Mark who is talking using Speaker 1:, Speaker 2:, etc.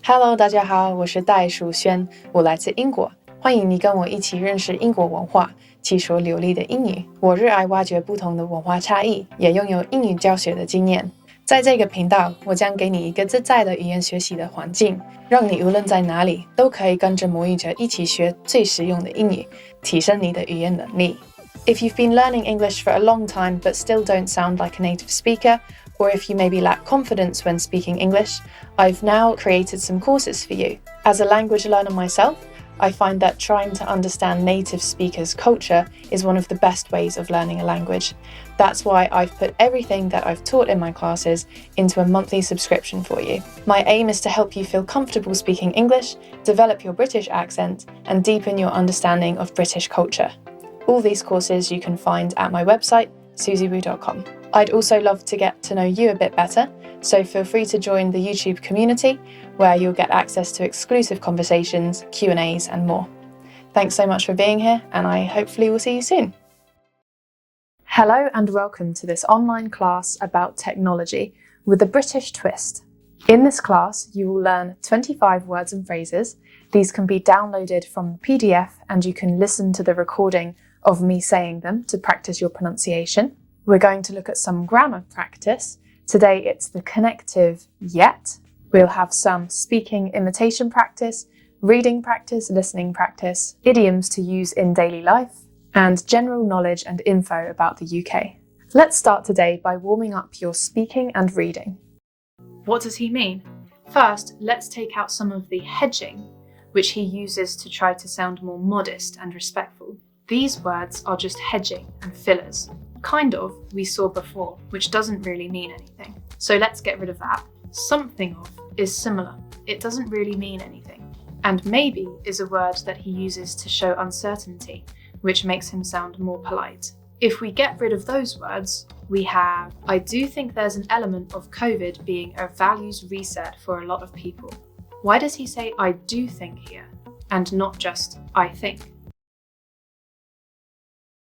Speaker 1: Hello，大家好，我是戴淑轩，我来自英国，欢迎你跟我一起认识英国文化，细说流利的英语。我热爱挖掘不同的文化差异，也拥有英语教学的经验。在这个频道，我将给你一个自在的语言学习的环境，让你无论在哪里都可以跟着母语者一起学最实用的英语，提升你的语言能力。If you've been learning English for a long time but still don't sound like a native speaker, or if you maybe lack confidence when speaking English, I've now created some courses for you. As a language learner myself, I find that trying to understand native speakers' culture is one of the best ways of learning a language. That's why I've put everything that I've taught in my classes into a monthly subscription for you. My aim is to help you feel comfortable speaking English, develop your British accent, and deepen your understanding of British culture. All these courses you can find at my website, suziewoo.com. I'd also love to get to know you a bit better, so feel free to join the YouTube community, where you'll get access to exclusive conversations, Q&As, and more. Thanks so much for being here, and I hopefully will see you soon. Hello and welcome to this online class about technology with a British twist. In this class, you will learn 25 words and phrases. These can be downloaded from the PDF, and you can listen to the recording of me saying them to practice your pronunciation. We're going to look at some grammar practice. Today it's the connective yet. We'll have some speaking imitation practice, reading practice, listening practice, idioms to use in daily life, and general knowledge and info about the UK. Let's start today by warming up your speaking and reading. What does he mean? First, let's take out some of the hedging, which he uses to try to sound more modest and respectful. These words are just hedging and fillers. Kind of, we saw before, which doesn't really mean anything. So let's get rid of that. Something of is similar. It doesn't really mean anything. And maybe is a word that he uses to show uncertainty, which makes him sound more polite. If we get rid of those words, we have, I do think there's an element of COVID being a values reset for a lot of people. Why does he say I do think here, and not just I think?